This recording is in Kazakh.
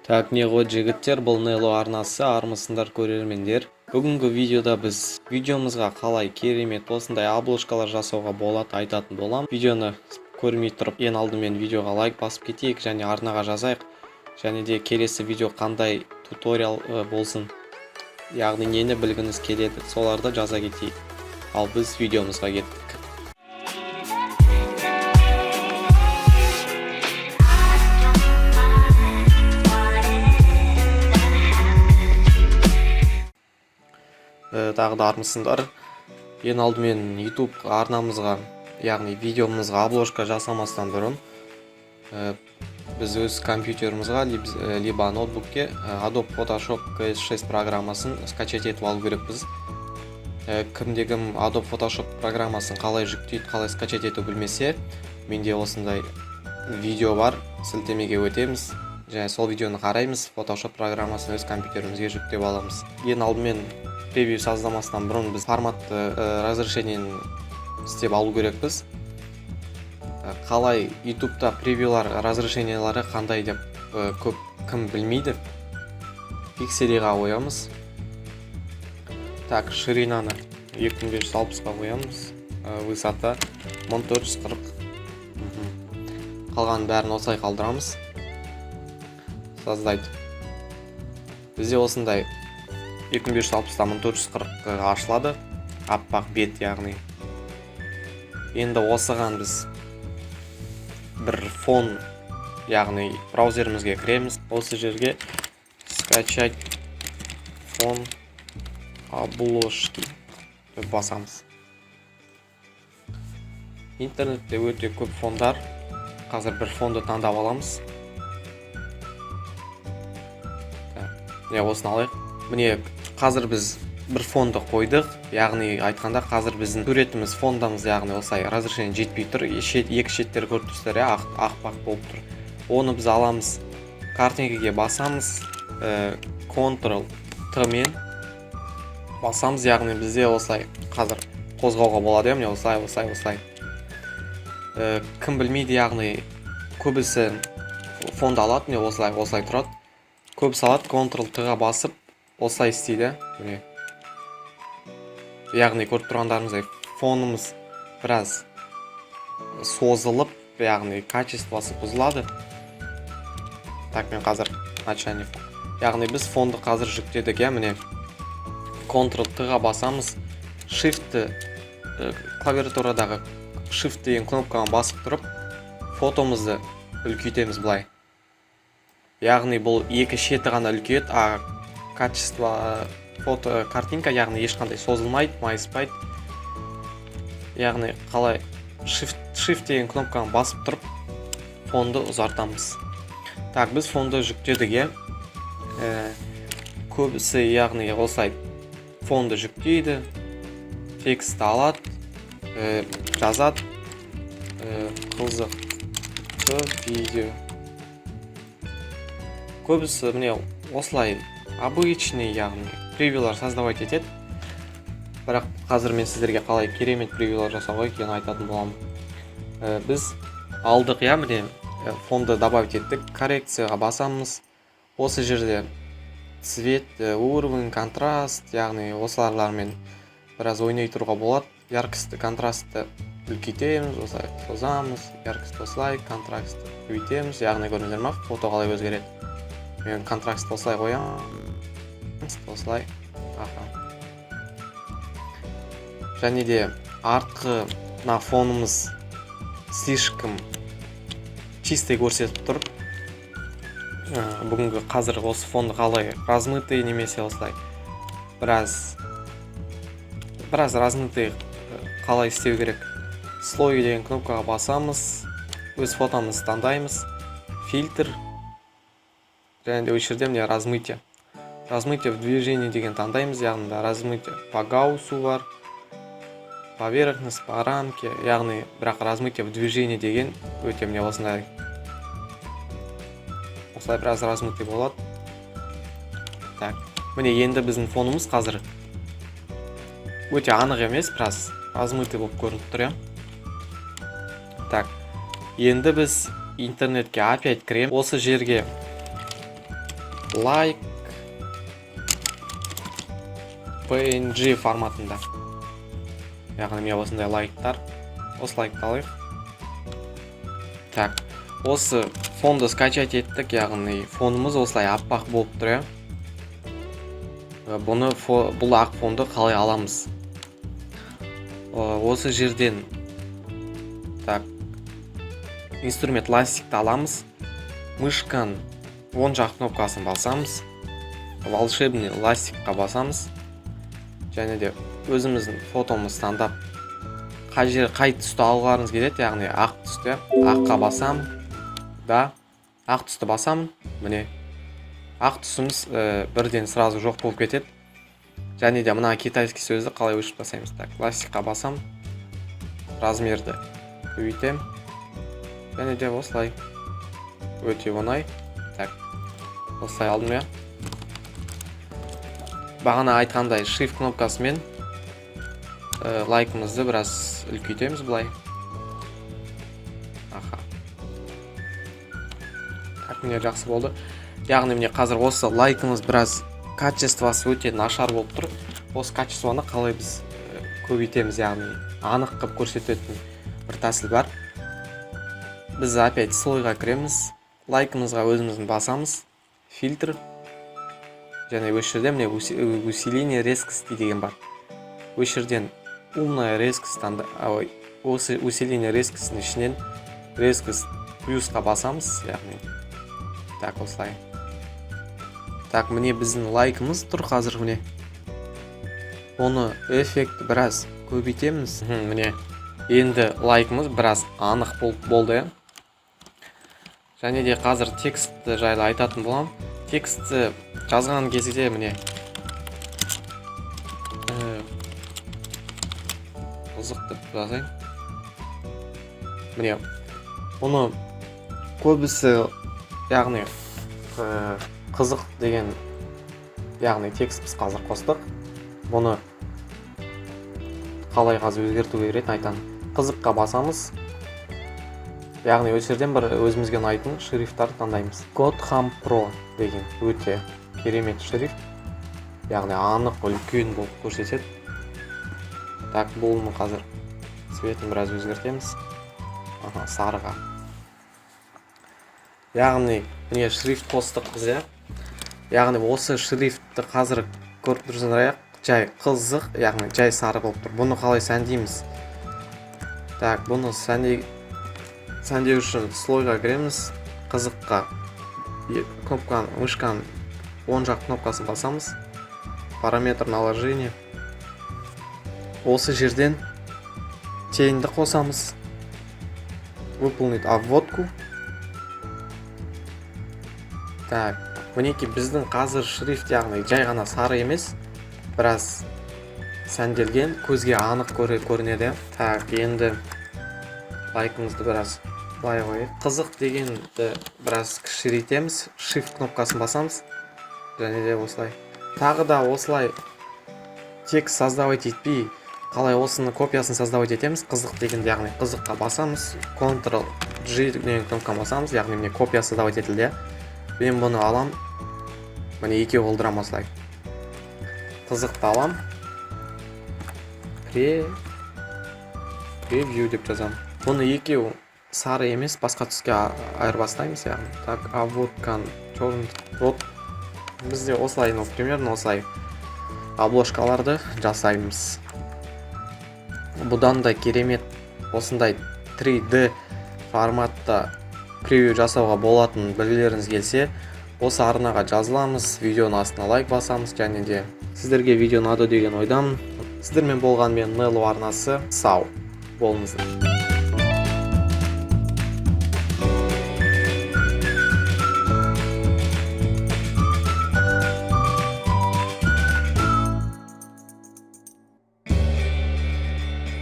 Так, не ғой жігіттер, бұл Нело арнасы, армысыңдар көрермендер. Бүгінгі видеода біз видеомызға қалай керемет осындай обложкалар жасауға болады айтатын болам. Видеоны көрмей тұрып, ең алдымен видеоға лайк басып кетейік және арнаға жазайық. Және де келесі видео қандай туториал болсын, яғни нені білгіңіз келеді, соларды жаза кетейік. Ал біз видеомызға кеттік. Тағы да армысыңдар. Ең алдымен YouTube арнамызға, яғни видеомызға обложка жасамастан бұрын біз өз компьютерімізға либо ноутбукке Adobe Photoshop CS6 программасын скачать етіп алу керекпіз. Кімде-кім Adobe Photoshop программасын қалай жүктейді, қалай скачать ету білмесе, менде осындай видео бар, сілтемеге өтеміз және сол видеоны қараймыз, Photoshop программасын өз компьютерімізге жүктеп аламыз. Ең алдымен превью создамастан бұрын біз форматты разрешениені істеп алу керекпіз. Қалай YouTube'да превьюлар разрешениялары қандай деп көп кім білмейді. Пикселиға қоямыз. Так, ширинаны 2560-ға қоямыз. Высота 1440. Қалған бәрін осылай қалдырамыз. Создайды. Бізде осындай 2560-та 1440 ашылады. Аппақ бет яғни. Енді осыған біз бір фон, яғни браузерімізге кіреміз. Осы жерге скачать фон обложки деп басамыз. Интернетте өте көп фондар. Қазір бір фонды таңдап аламыз. Осыны алайық. Міне қазір біз бір фонды қойдық, яғни айтқанда қазір біздің суретіміз фондамыз, яғни осылай разрешение жетпей тұр, екі шеттері көріп тұрсыздар, ақпақ болып тұр. Оны біз аламыз, картинкаге басамыз, Ctrl-T мен басамыз, яғни бізде осылай қазір қозғауға болады, міне осылай. Кім білмейді, яғни көбісі фонды алады, міне осылай тұрады. Көбісі алады, Ctrl-T-ға басып осылай істейді. Яғни көріп тұрғандарыңыздай фонымыз біраз созылып, яғни качествосы бұзылады. Так, мен қазір начальник. Яғни біз фонды қазір жүктедік, міне Ctrl-T-ға басамыз, Shift клавиатурадағы Shift деген кнопкаға басып тұрып, фотомызды үлкейтеміз былай. Яғни бұл екі шеті ғана үлкейеді, качество фото картинка, яғни ешқандай созылмайды, майыспайды. Яғни қалай Shift деген кнопканы басып тұрып фонды ұзартамыз. Так, біз фонды жүктедік. Көбісі яғни осылай фонды жүктейді, текстті алады, жазады, қызықты видео. Көбісі міне осылай обычный, яғни превьюлар создавать етеді. Бірақ қазір мен сіздерге қалай керемет превьюлар жасауға екенін айтатын боламын. Біз алдық, міне фонды добавить еттік, коррекцияға басамыз. Осы жерде цвет, уровень, контраст, яғни осылармен біраз ойнай тұруға болады. Яркості, контрастты үлкейтеміз, осылай созамыз, яркость осылай, контрастты көбейтеміз, яғни көрдіңіздер ме, фото қалай өзгереді. Мен контрастты осылай қоямын. Осылай. Және де артқы фонымыз слишком чистый көрсетіп тұр. Бүгінгі қазір осы фонды қалай размытый немесе осылай біраз размытый қалай істеу керек. Слой деген кнопкаға басамыз, өз фотомызды таңдаймыз, фильтр, және де осы жерде міне размытие. Размытие в движении деген таңдаймыз, яғни размытие по гауссу бар, поверхность, по рамке, яғни бірақ размытие в движении деген өте міне осындай біраз размытый болады. Так, міне енді біздің фонымыз қазір өте анық емес, біраз размытый болып көрініп тұр. Так, енді біз интернетке опять кірем. Осы жерге Like PNG форматында. Яғни мен осындай лайктар. Осы лайкты алайық. Так, осы фонды скачать еттік, яғни фонымыз осылай аппақ болып тұр. Бұл ақ фонды қалай аламыз? Осы жерден так, инструмент ластикті аламыз. Мышкан оң жақ кнопкасын басамыз. Волшебный ластикқа басамыз. Және де өзіміздің фотомыз таңдап қай түсті алғыларыңыз келеді, яғни ақ түсті. Аққа басам. Да, ақ түсті басам. Міне ақ түсіміз бірден сразу жоқ болып кетеді. Және де мына китайский сөзді қалай өшіп басаймыз. Так, ластикқа басам. Размерді көбейтем. Және де осылай. Өте оңай. Так, осылай алдым. Бағана айтқандай shift кнопкасымен лайкымызды біраз үлкейтеміз бұлай. Аха. Так, міне жақсы болды. Яғни міне қазір осы лайкымыз біраз качествосы өте нашар болып тұр. Осы качествоны қалай біз көбейтеміз, яғни анық қып көрсететін бір тәсіл бар. Біз опять слойға кіреміз. Лайкымызға өзіміздің басамыз. Фильтр. Және осы жерде міне усиление резкости деген бар. Осы жерден умная резкость осы усиление резкостьтің ішінен резкость плюсқа басамыз, яғни. Так, осылай. Так, міне біздің лайкымыз тұр қазір міне. Оны эффект біраз көбейтеміз. Міне енді лайкымыз біраз анық болды. Және де қазір текстті жайлы айтатын болам. Текстті жазған кезде міне қызық деп жазайын. Міне оны көбісі, яғни қызық деген, яғни текст біз қазір қостық. Бұны қалай қазір өзгерту керек айтам. Қызыққа басамыз. Яғни осы жерден бір өзімізге ұнайтын шрифттарды таңдаймыз. Gotham Pro деген өте керемет шрифт. Яғни анық үлкен болып көрсетеді. Так, бұны қазір цветін біраз өзгертеміз. Сарыға. Яғни міне шрифт қостық біз. Яғни осы шрифтті қазір көріп тұрсыңдар, жай қызық, яғни жай сары болып тұр. Бұны қалай сәндейміз? Так, бұны сәндеу үшін слойға кіреміз. Қызыққа мышканың оң жақ кнопкасын басамыз. Параметр наложения. Осы жерден теңді қосамыз. Выполнить обводку. Так, мінеки біздің қазір шрифт, яғни жай ғана сары емес, біраз сәнделген, көзге анық көрінеді. Так, енді лайкымызды біраз былай қойып. Қызық дегенді біраз кішірейтеміз. Shift кнопкасын басамыз. Және де осылай. Тағы да осылай текст создавать етпей, қалай осыны копиясын создавать етеміз. Қызық дегенде, яғни қызыққа басамыз. Ctrl-G деген кнопканы басамыз, яғни міне копия создавать етілді. Мен бұны алам. Міне екеу қолдырам осылай. Қызықты алам. Preview деп жазам. Бұны екеу сары емес, басқа түске айырбастаймыз, яғни. Так, обводканы черный. Вот бізде осылай, примерно осылай обложкаларды жасаймыз. Бұдан да керемет осындай 3D форматта превью жасауға болатын білгілеріңіз келсе, осы арнаға жазыламыз, видеоның астына лайк басамыз, және де сіздерге видео ұнады деген ойдамын. Сіздермен болған мен Нелло арнасы. Сау болыңыздар.